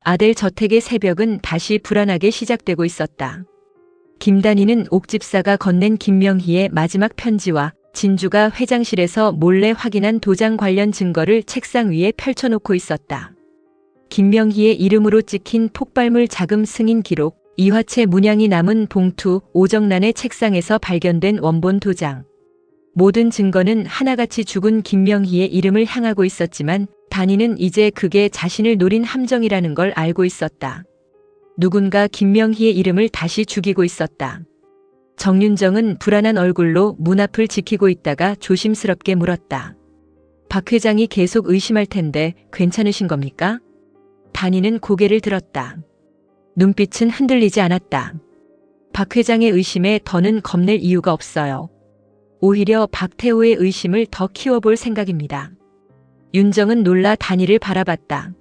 아델 저택의 새벽은 다시 불안하게 시작되고 있었다. 김단희는 옥집사가 건넨 김명희의 마지막 편지와 진주가 회장실에서 몰래 확인한 도장 관련 증거를 책상 위에 펼쳐놓고 있었다. 김명희의 이름으로 찍힌 폭발물 자금 승인 기록, 이화채 문양이 남은 봉투, 오정란의 책상에서 발견된 원본 도장. 모든 증거는 하나같이 죽은 김명희의 이름을 향하고 있었지만 단희는 이제 그게 자신을 노린 함정이라는 걸 알고 있었다. 누군가 김명희의 이름을 다시 죽이고 있었다. 정윤정은 불안한 얼굴로 문 앞을 지키고 있다가 조심스럽게 물었다. 박 회장이 계속 의심할 텐데 괜찮으신 겁니까? 단희는 고개를 들었다. 눈빛은 흔들리지 않았다. 박 회장의 의심에 더는 겁낼 이유가 없어요. 오히려 박태호의 의심을 더 키워볼 생각입니다. 윤정은 놀라 단희를 바라봤다.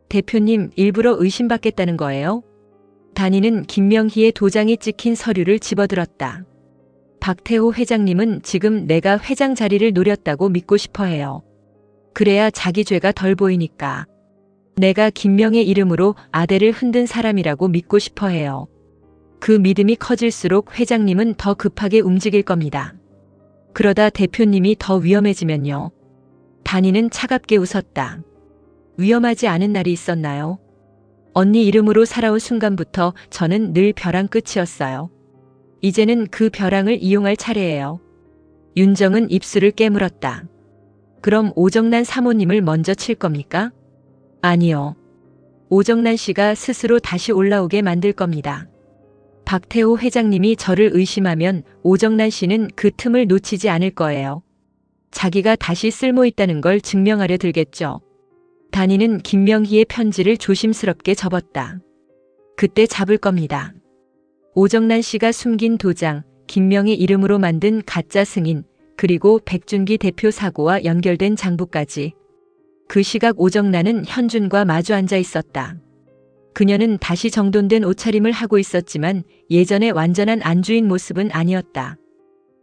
대표님 일부러 의심받겠다는 거예요? 단희는 김명희의 도장이 찍힌 서류를 집어들었다. 박태호 회장님은 지금 내가 회장 자리를 노렸다고 믿고 싶어 해요. 그래야 자기 죄가 덜 보이니까. 내가 김명의 이름으로 아델을 흔든 사람이라고 믿고 싶어 해요. 그 믿음이 커질수록 회장님은 더 급하게 움직일 겁니다. 그러다 대표님이 더 위험해지면요. 단희는 차갑게 웃었다. 위험하지 않은 날이 있었나요? 언니 이름으로 살아온 순간부터 저는 늘 벼랑 끝이었어요. 이제는 그 벼랑을 이용할 차례예요. 윤정은 입술을 깨물었다. 그럼 오정란 사모님을 먼저 칠 겁니까? 아니요. 오정란 씨가 스스로 다시 올라오게 만들 겁니다. 박태호 회장님이 저를 의심하면 오정란 씨는 그 틈을 놓치지 않을 거예요. 자기가 다시 쓸모있다는 걸 증명하려 들겠죠. 단희는 김명희의 편지를 조심스럽게 접었다. 그때 잡을 겁니다. 오정란 씨가 숨긴 도장, 김명의 이름으로 만든 가짜 승인, 그리고 백준기 대표 사고와 연결된 장부까지. 그 시각 오정란은 현준과 마주 앉아 있었다. 그녀는 다시 정돈된 옷차림을 하고 있었지만 예전의 완전한 안주인 모습은 아니었다.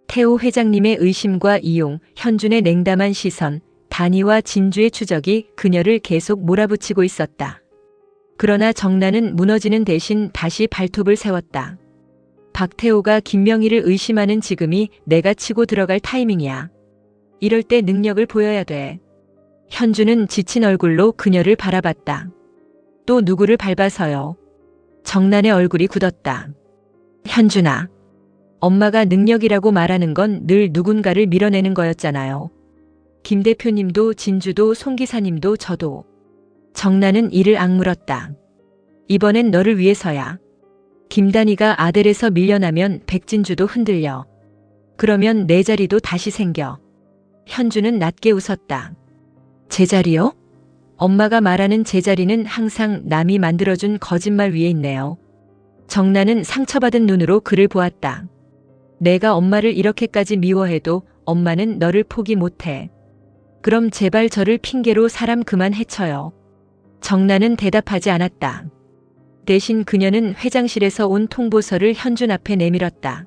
태호 회장님의 의심과 이용, 현준의 냉담한 시선, 단희와 진주의 추적이 그녀를 계속 몰아붙이고 있었다. 그러나 정란은 무너지는 대신 다시 발톱을 세웠다. 박태호가 김명희를 의심하는 지금이 내가 치고 들어갈 타이밍이야. 이럴 때 능력을 보여야 돼. 현준은 지친 얼굴로 그녀를 바라봤다. 또 누구를 밟아서요? 정란의 얼굴이 굳었다. 현준아, 엄마가 능력이라고 말하는 건 늘 누군가를 밀어내는 거였잖아요. 김 대표님도 진주도 송 기사님도 저도. 정란은 이를 악물었다. 이번엔 너를 위해서야. 김단희가 아델에서 밀려나면 백진주도 흔들려. 그러면 내 자리도 다시 생겨. 현주는 낮게 웃었다. 제 자리요? 엄마가 말하는 제자리는 항상 남이 만들어준 거짓말 위에 있네요. 정란은 상처받은 눈으로 그를 보았다. 내가 엄마를 이렇게까지 미워해도 엄마는 너를 포기 못해. 그럼 제발 저를 핑계로 사람 그만 해쳐요. 정란은 대답하지 않았다. 대신 그녀는 회장실에서 온 통보서를 현준 앞에 내밀었다.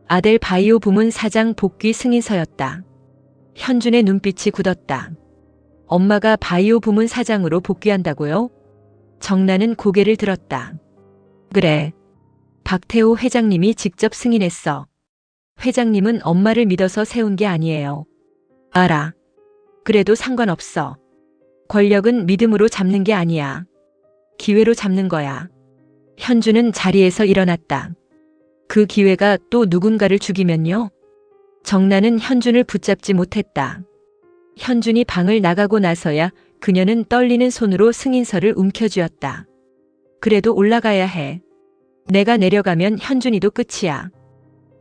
아델 바이오 부문 사장 복귀 승인서였다. 현준의 눈빛이 굳었다. 엄마가 바이오 부문 사장으로 복귀한다고요? 정란은 고개를 들었다. 그래. 박태호 회장님이 직접 승인했어. 회장님은 엄마를 믿어서 세운 게 아니에요. 알아. 그래도 상관없어. 권력은 믿음으로 잡는 게 아니야. 기회로 잡는 거야. 현주는 자리에서 일어났다. 그 기회가 또 누군가를 죽이면요? 정란은 현준을 붙잡지 못했다. 현준이 방을 나가고 나서야 그녀는 떨리는 손으로 승인서를 움켜쥐었다. 그래도 올라가야 해. 내가 내려가면 현준이도 끝이야.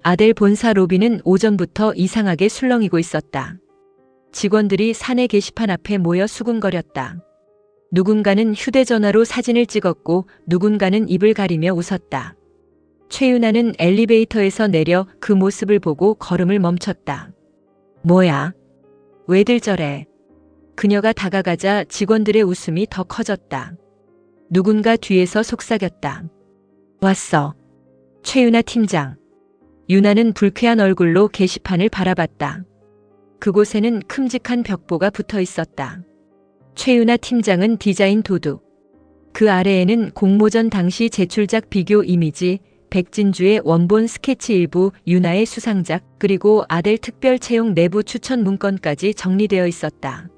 아델 본사 로비는 오전부터 이상하게 술렁이고 있었다. 직원들이 사내 게시판 앞에 모여 수군거렸다. 누군가는 휴대전화로 사진을 찍었고 누군가는 입을 가리며 웃었다. 최윤아는 엘리베이터에서 내려 그 모습을 보고 걸음을 멈췄다. 뭐야? 왜들 저래? 그녀가 다가가자 직원들의 웃음이 더 커졌다. 누군가 뒤에서 속삭였다. 왔어. 최윤아 팀장. 윤아는 불쾌한 얼굴로 게시판을 바라봤다. 그곳에는 큼직한 벽보가 붙어 있었다. 최윤아 팀장은 디자인 도둑. 그 아래에는 공모전 당시 제출작 비교 이미지, 백진주의 원본 스케치 일부, 윤아의 수상작, 그리고 아델 특별 채용 내부 추천 문건까지 정리되어 있었다.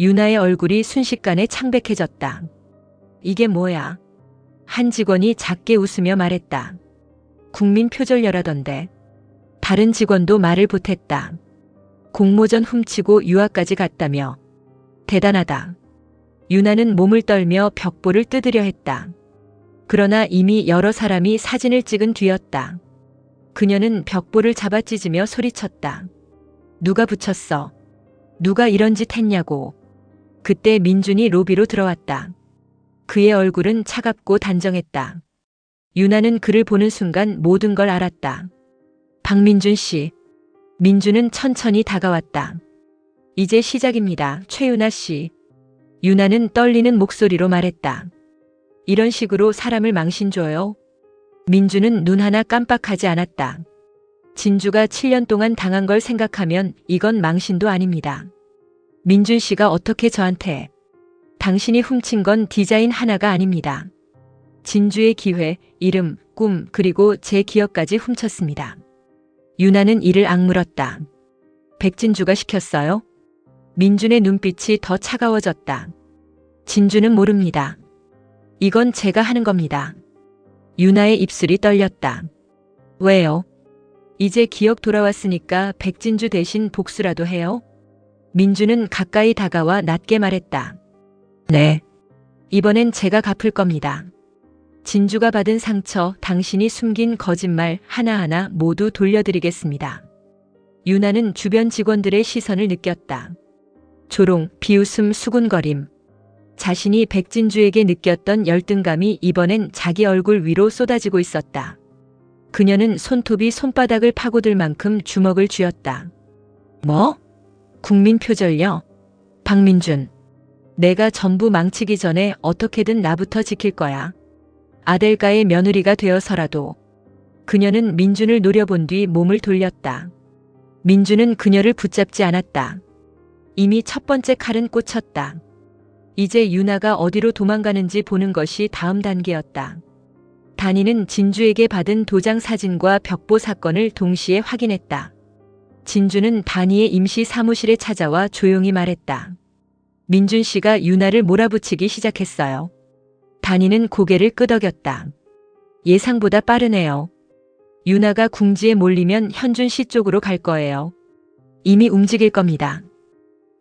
윤아의 얼굴이 순식간에 창백해졌다. 이게 뭐야? 한 직원이 작게 웃으며 말했다. 국민 표절녀라던데. 다른 직원도 말을 보탰다. 공모전 훔치고 유학까지 갔다며. 대단하다. 윤아는 몸을 떨며 벽보를 뜯으려 했다. 그러나 이미 여러 사람이 사진을 찍은 뒤였다. 그녀는 벽보를 잡아찢으며 소리쳤다. 누가 붙였어? 누가 이런 짓 했냐고. 그때 민준이 로비로 들어왔다. 그의 얼굴은 차갑고 단정했다. 윤아는 그를 보는 순간 모든 걸 알았다. 박민준 씨. 민준은 천천히 다가왔다. 이제 시작입니다, 최윤아 씨. 윤아는 떨리는 목소리로 말했다. 이런 식으로 사람을 망신 줘요? 민준은 눈 하나 깜빡하지 않았다. 진주가 7년 동안 당한 걸 생각하면 이건 망신도 아닙니다. 민준 씨가 어떻게 저한테. 당신이 훔친 건 디자인 하나가 아닙니다. 진주의 기회, 이름, 꿈, 그리고 제 기억까지 훔쳤습니다. 윤아는 이를 악물었다. 백진주가 시켰어요? 민준의 눈빛이 더 차가워졌다. 진주는 모릅니다. 이건 제가 하는 겁니다. 윤아의 입술이 떨렸다. 왜요? 이제 기억 돌아왔으니까 백진주 대신 복수라도 해요? 민주는 가까이 다가와 낮게 말했다. 네. 이번엔 제가 갚을 겁니다. 진주가 받은 상처, 당신이 숨긴 거짓말 하나하나 모두 돌려드리겠습니다. 윤아는 주변 직원들의 시선을 느꼈다. 조롱, 비웃음, 수군거림. 자신이 백진주에게 느꼈던 열등감이 이번엔 자기 얼굴 위로 쏟아지고 있었다. 그녀는 손톱이 손바닥을 파고들 만큼 주먹을 쥐었다. 뭐? 국민 표절요? 박민준. 내가 전부 망치기 전에 어떻게든 나부터 지킬 거야. 아델가의 며느리가 되어서라도. 그녀는 민준을 노려본 뒤 몸을 돌렸다. 민준은 그녀를 붙잡지 않았다. 이미 첫 번째 칼은 꽂혔다. 이제 윤아가 어디로 도망가는지 보는 것이 다음 단계였다. 단이는 진주에게 받은 도장 사진과 벽보 사건을 동시에 확인했다. 진주는 단이의 임시 사무실에 찾아와 조용히 말했다. 민준 씨가 윤아를 몰아붙이기 시작했어요. 단이는 고개를 끄덕였다. 예상보다 빠르네요. 윤아가 궁지에 몰리면 현준 씨 쪽으로 갈 거예요. 이미 움직일 겁니다.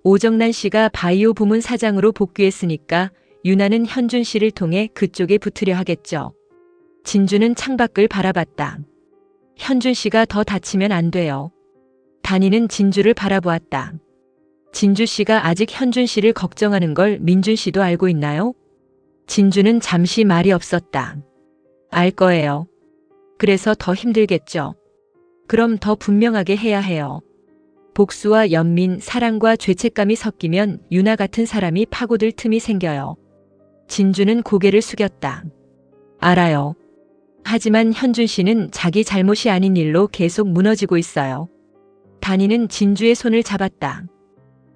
오정란 씨가 바이오 부문 사장으로 복귀했으니까 윤아는 현준 씨를 통해 그쪽에 붙으려 하겠죠. 진주는 창밖을 바라봤다. 현준 씨가 더 다치면 안 돼요. 단이는 진주를 바라보았다. 진주 씨가 아직 현준 씨를 걱정하는 걸 민준 씨도 알고 있나요? 진주는 잠시 말이 없었다. 알 거예요. 그래서 더 힘들겠죠. 그럼 더 분명하게 해야 해요. 복수와 연민, 사랑과 죄책감이 섞이면 윤아 같은 사람이 파고들 틈이 생겨요. 진주는 고개를 숙였다. 알아요. 하지만 현준 씨는 자기 잘못이 아닌 일로 계속 무너지고 있어요. 단이는 진주의 손을 잡았다.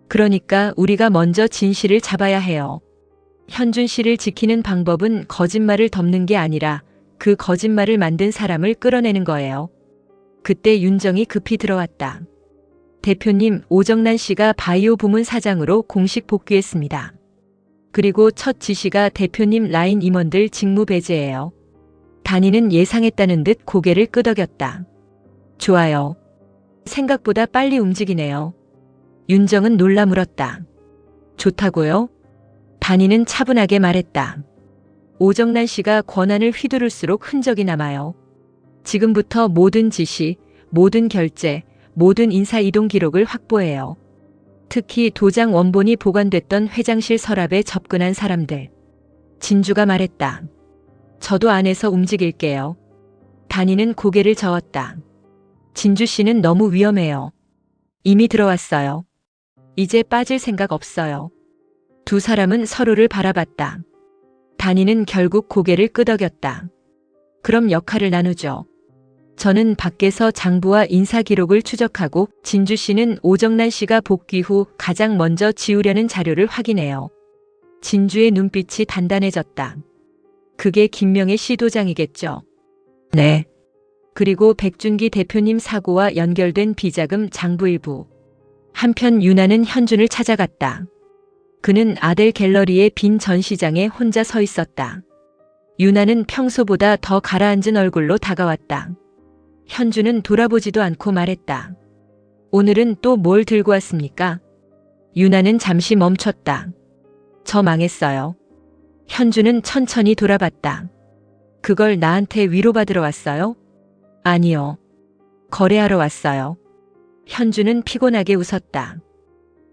그러니까 우리가 먼저 진실을 잡아야 해요. 현준 씨를 지키는 방법은 거짓말을 덮는 게 아니라 그 거짓말을 만든 사람을 끌어내는 거예요. 그때 윤정이 급히 들어왔다. 대표님, 오정란 씨가 바이오 부문 사장으로 공식 복귀했습니다. 그리고 첫 지시가 대표님 라인 임원들 직무 배제예요. 단이는 예상했다는 듯 고개를 끄덕였다. 좋아요. 생각보다 빨리 움직이네요. 윤정은 놀라 물었다. 좋다고요? 단이는 차분하게 말했다. 오정란 씨가 권한을 휘두를수록 흔적이 남아요. 지금부터 모든 지시, 모든 결제, 모든 인사 이동 기록을 확보해요. 특히 도장 원본이 보관됐던 회장실 서랍에 접근한 사람들. 진주가 말했다. 저도 안에서 움직일게요. 단이는 고개를 저었다. 진주 씨는 너무 위험해요. 이미 들어왔어요. 이제 빠질 생각 없어요. 두 사람은 서로를 바라봤다. 단이는 결국 고개를 끄덕였다. 그럼 역할을 나누죠. 저는 밖에서 장부와 인사 기록을 추적하고 진주 씨는 오정란 씨가 복귀 후 가장 먼저 지우려는 자료를 확인해요. 진주의 눈빛이 단단해졌다. 그게 김명의 시도장이겠죠. 네. 그리고 백준기 대표님 사고와 연결된 비자금 장부 일부. 한편 유나는 현준을 찾아갔다. 그는 아델 갤러리의 빈 전시장에 혼자 서 있었다. 유나는 평소보다 더 가라앉은 얼굴로 다가왔다. 현준은 돌아보지도 않고 말했다. 오늘은 또 뭘 들고 왔습니까? 유나는 잠시 멈췄다. 저 망했어요. 현준은 천천히 돌아봤다. 그걸 나한테 위로받으러 왔어요? 아니요. 거래하러 왔어요. 현준은 피곤하게 웃었다.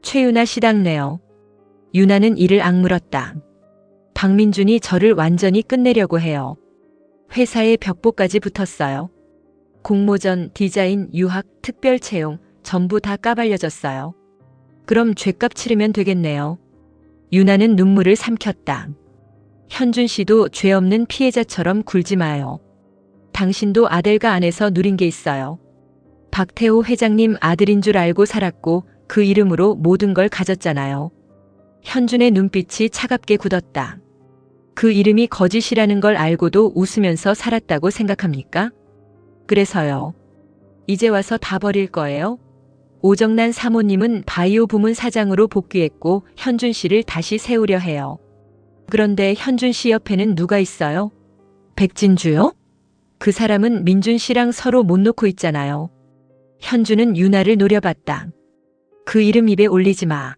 최유나 시당네요. 유나는 이를 악물었다. 박민준이 저를 완전히 끝내려고 해요. 회사에 벽보까지 붙었어요. 공모전, 디자인, 유학, 특별 채용 전부 다 까발려졌어요. 그럼 죗값 치르면 되겠네요. 유나는 눈물을 삼켰다. 현준 씨도 죄 없는 피해자처럼 굴지 마요. 당신도 아델가 안에서 누린 게 있어요. 박태호 회장님 아들인 줄 알고 살았고 그 이름으로 모든 걸 가졌잖아요. 현준의 눈빛이 차갑게 굳었다. 그 이름이 거짓이라는 걸 알고도 웃으면서 살았다고 생각합니까? 그래서요. 이제 와서 다 버릴 거예요? 오정란 사모님은 바이오 부문 사장으로 복귀했고 현준 씨를 다시 세우려 해요. 그런데 현준 씨 옆에는 누가 있어요? 백진주요? 그 사람은 민준 씨랑 서로 못 놓고 있잖아요. 현준은 유나를 노려봤다. 그 이름 입에 올리지 마.